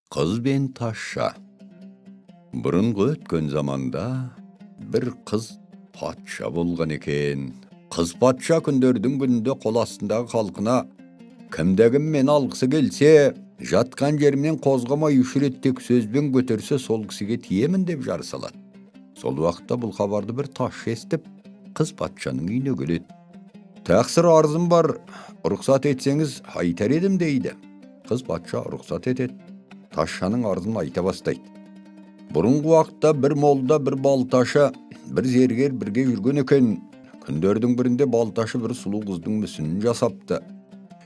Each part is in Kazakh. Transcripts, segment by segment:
Kız ben taşşa. Bұрынғы өткен заманда бір қыз патша болған екен. Қыз патша күндердің күнінде қол астындағы халқына кімде-кім мені алғысы келсе, жатқан жерімнен қозғамай үш рет тек сөзбен көтерсе, сол кісіге тиемін деп жар салады. Сол уақытта бұл хабарды бір ташша естіп, қыз патшаның үйіне келеді. Тақсыр арызым бар, рұқсат етсеңіз айтар едім дейді. Қыз патша рұқсат етеді. Ташшаның арызын айта бастайды. Бұрынғы уақытта бір молда, бір балташы, бір зергер бірге жүрген екен. Күндердің бірінде балташы бір сұлу қыздың мүсінін жасапты.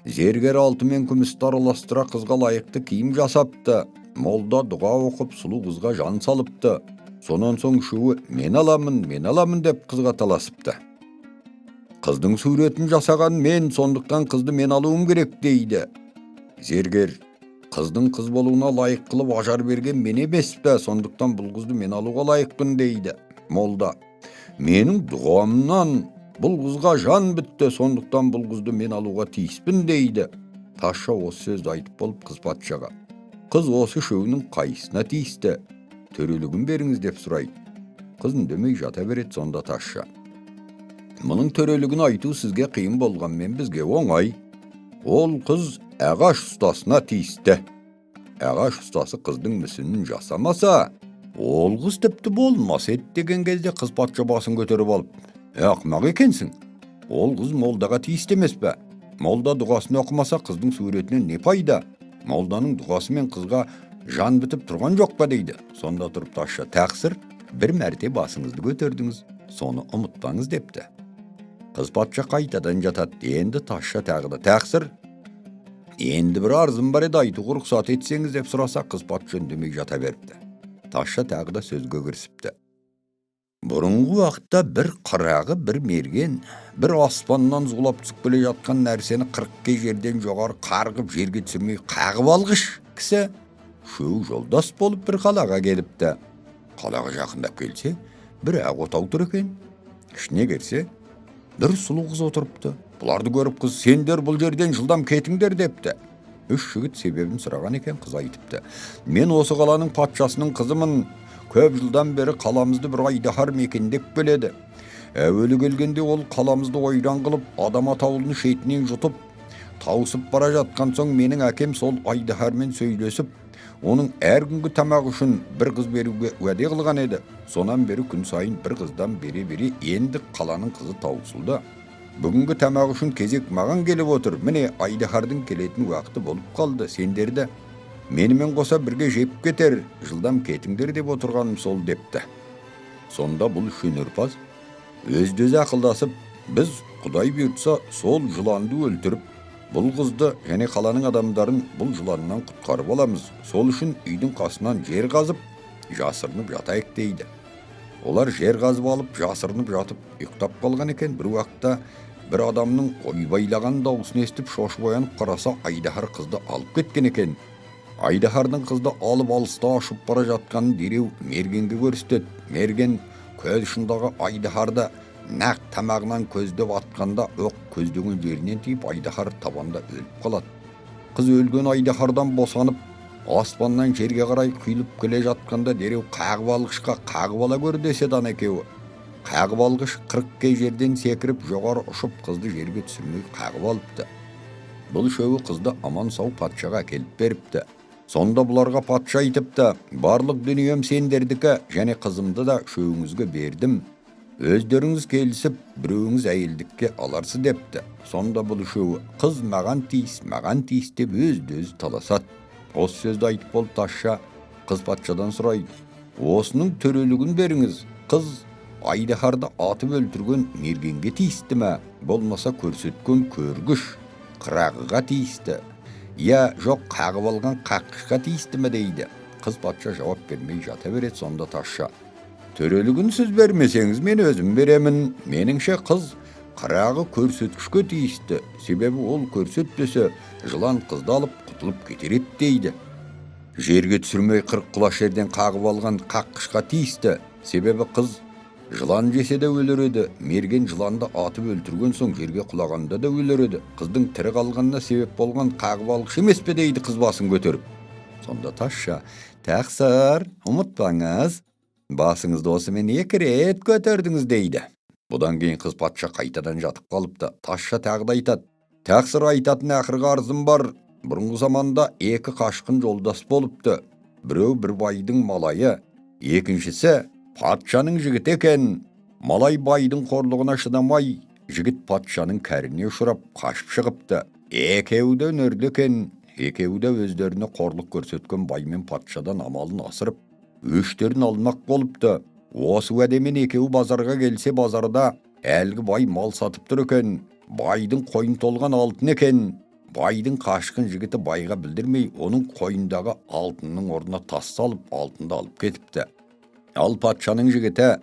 Зергер алтын мен күмісті араластыра қызға лайықты киім жасапты. Молда дұға оқып сұлу қызға жан салыпты. Сонан соң үшеуі мен аламын деп қызға таласыпты. Қыздың суретін жасаған мен, сондықтан қызды мен алуым керек дейді. Зергер: қыздың қыз болуына лайық қылып ажар берген мен емес пе, сондықтан бұл қызды мен алуға лайықпын дейді. Молда: менің дұғамнан бұл қызға жан бітті, сондықтан бұл қызды мен алуға тиіспін дейді. Ташша осы сөзді айтып болып қыз патшаға: қыз осы үшеуінің қайсына тиісті, төрелігін беріңіз деп сұрайды. Қыз үндемей жата береді. Сонда ташша: мұның төрелігін айту сізге қиын болғанмен бізге оңай. Ол қыз ағаш ұстасына тиісті. Ағаш ұстасы қыздың мүсінін жасамаса, ол қыз тіпті болмас еді деген кезде қыз патша басын көтеріп алып: ақымақ екенсің. Ол қыз молдаға тиісті емес пе? Молда дұғасын оқымаса қыздың суретінен не пайда? Молданың дұғасымен қызға жан бітіп тұрған жоқ па дейді. Сонда тұрып ташша: тақсыр, бір мәрте басыңызды көтердіңіз, соны ұмытпаңыз депті. Қыз патша қайтадан жатады. Енді ташша тағы да: тақсыр, енді бір арызым бар еді, айтуға рұқсат етсеңіз деп сұраса, қыз патша үндемей жата беріпті. Ташша тағы да сөзге кірісіпті. Бұрынғы уақытта бір қырағы, бір мерген, бір аспаннан зулап түсіп келе жатқан нәрсені 40 жерден жоғары қарғып жерге түсірмей қағып алғыш кісі үшеуі жолдас болып бір қалаға келіпті. Қалаға жақындап келсе, бір ақ отау тұр екен. Ішіне кірсе, бір сұлу қыз отырыпты. Бұларды көріп қыз: сендер бұл жерден жылдам кетіңдер депті. Үш жігіт себебін сұраған екен. Қыз айтыпты: мен осы қаланың патшасының қызымын. Көп жылдан бері қаламызды бір айдаһар мекендеп келеді. Әуелі келгенде ол қаламызды ойран қылып, адам атаулының шетінен жұтып, тауысып бара жатқан соң менің әкем сол айдаһармен сөйлесіп, оның әр күнгі тамақ үшін бір қыз беруге уәде қылған еді. Сонан бері күн сайын бір қыздан бере енді қаланың қызы таусылды. Бүгінгі тамақ үшін кезек маған келіп отыр. Міне айдаһардың келетін уақыты болып қалды. Сендерді менімен қоса бірге жеп кетер, жылдам кетіңдер деп отырғаным сол депті. Сонда бұл шөнерпаз өзді-өзі ақылдасып: біз Құдай бұйыртса сол жыланды өлтіріп, бұл қызды және қаланың адамдарын бұл жыланнан құтқарып аламыз. Сол үшін үйдің қасынан жер қазып, жасырынып жатайық дейді. Олар жер қазып алып, жасырынып жатып, ұйықтап қалған екен. Бір уақытта бір адамның ойбайлаған дауысын естіп шошып оянып қараса, айдаһар қызды алып кеткен екен. Айдаһардың қызды алып алыста ұшып бара жатқанын дереу мергенге көрсетеді. Мерген көз ұшындағы айдаһарды нақ тамағынан көздеп атқанда, оқ көздеген жерінен тиіп, айдаһар табанда өліп қалады. Қыз өлген айдаһардан босанып, аспаннан жерге қарай құйылып келе жатқанда дереу қағып алғышқа қағып ала көр деседі ана екеуі. Қағып алғыш 40 жерден секіріп жоғары ұшып қызды жерге түсірмей қағып алыпты. Бұл үшеуі қызды аман сау патшаға әкеліп беріпті. Сонда бұларға патша айтыпты: барлық дүнием сендердікі, және қызымды да үшеуіңізге бердім. Өздеріңіз келісіп, біреуіңіз әйелдікке аларсы депті. Сонда бұл үшеуі: қыз маған тиіс деп өзді-өзі таласады. Осы сөзді айтып болып ташша қыз патшадан сұрайды: осының төрелігін беріңіз. Қыз айдаһарды атып өлтірген мергенге тиісті ме, болмаса көрсеткен көргіш қырағыға тиісті, я жоқ қағып алған қаққышқа тиісті ме дейді. Қыз патша жауап бермей жата береді. Сонда ташша: төрелігін сіз бермесеңіз мен өзім беремін. Меніңше қыз қырағы көрсеткішке тиісті, себебі ол көрсетпесе жылан қызды алып құтылып кетер еді дейді. Жерге түсірмей 40 құлаш жерден қағып алған қаққышқа тиісті, себебі қыз жылан жесе де өлер еді. Мерген жыланды атып өлтірген соң жерге құлағанда да өлер еді. Қыздың тірі қалғанына себеп болған қағып алғыш емес пе дейді қыз басын көтеріп. Sonda taşşa, "Taqsir, unutpаңыз, basыңızды osымен 2 ret көтердіңіз" deydi. Budan keyin kız patşa qaytadan jatıp kalıptı. Taşşa tağda aytat. "Taqsir aytatın akırga arzım var. Burungu zamanda 2 kaşkın joldas boluptu. Biröw bir baydın malayı, ekinçisi patşanın jigiti eken. Malay baydın korluğuna şıdamay, jigit patşanın kärine uşurap kaçıp çıkıptı. Ekevi de önörlü eken, ekevi de özlerine korluk görsetken baymen patşadan amalın asırıp, öşlerin almak boluptu. Osu edemin ekevi bazarga gelse bazarda elgi bay mal satıptır eken, baydın koyun tolgan altın eken. Baydın kaşkın jigiti bayga bildirmey, onun koyundağı altının oruna tas salıp altında alıp ketipti. Al patşanın jigiti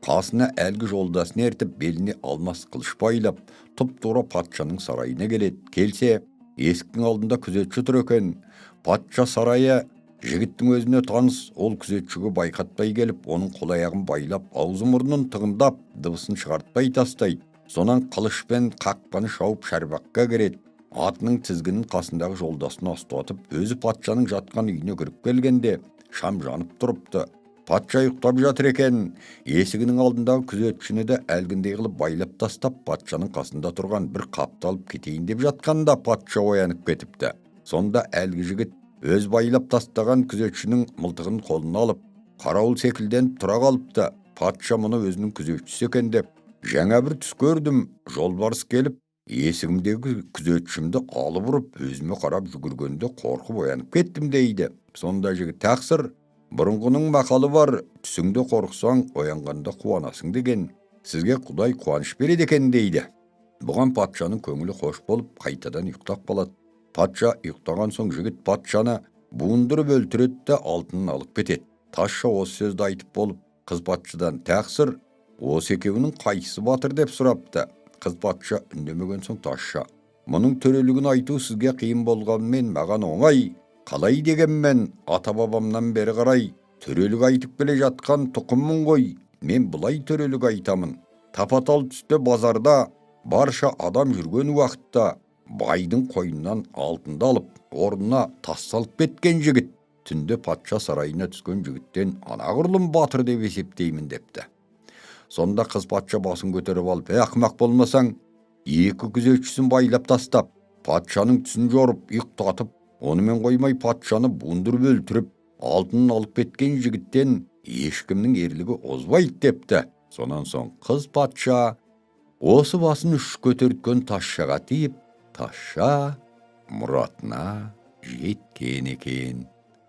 kasına elgi joldasını ertip belini almas kılıç baylap, tup-tura patşanın sarayına gelet. Kelse, eskinin aldında küzetçi tur eken. Patşa sarayı jigittin özüne tanыс, ol küzetçiga baykatpay gelip, onun kol ayağın baylap, ağzı murnun tığındap, dıbısını çıkartpay tastaydı. Sonan kılıçpen kakpanı şaup şarbakka geret. Atının tizginin kasındağı joldasını astatıp, özü patşanın jatkan үйüne kirip gelgende, şam janıp turuptu. Patşa yuktap jatır eken, esiginin aldındağı küzetçini de elgindey kılıp baylap tastap, patşanın kasında turgan bir kapты alıp keteyin dep jatkanda patşa oyanıp ketipti. Sonda elgi jigit öz baylap tastagan küzetçinin mıltığın koluna alıp, karavul sekilden tura kalıptı. Patşa muну özünün küzetçisi eken dep, "Жаңа bir түс gördüm, жолбарыс kelip, esigimdegi küzetçimdi alıp vurup, özüme karap jügürgende korkup oyanıp kettim" deydi. Sonda jigit, "Taqsir, burungunun makalı var, түсіңde korksaң, oyanganda kuvanasың degen. Sizge Kuday kuvanış beredi eken" deydi. Bugan patşanın köngülü hoş bolup, kaytadan yuktap kalat. Patşa yuktagan soň jigit patşany buundurып öltüret de altının alıp ketet. Taşşa o sözde aytıp bolup, kız patşadan "Taqsir, osu ekebinin kaysı batır" dep suraptı. Kız patşa ündemegen soň taşşa, "Munun törelігini aytуу sizge kıyın bolganmen magan oňay. Kalay degenmen, ata babamdan beri qaray, törelik aytıp gele jatkan tukummun goy. Men bulay törelik aytamın. Tapatal tüste bazarda, barşa adam jürgen wagtda, baydın koyundan altında alıp, ornuna tas salıp ketken jigit, tünde patşa sarayına tüsken jigitten anagırlım batır dep esepteymin" depti. Sonda kız patşa basın göterip alıp, "Akmak bolmasaң, 2 küzetçisin baylap tastap, patşanın tüsün jorup, yıktatıp, onu men koymay patşanı buundurып öltürüp, altının alıp ketken jigitten eşkimnin erligi ozbayt" depti. Sondan soň kız patşa osu basın üç götertken taşşaga tiyip, taşşa muratına jetken eken.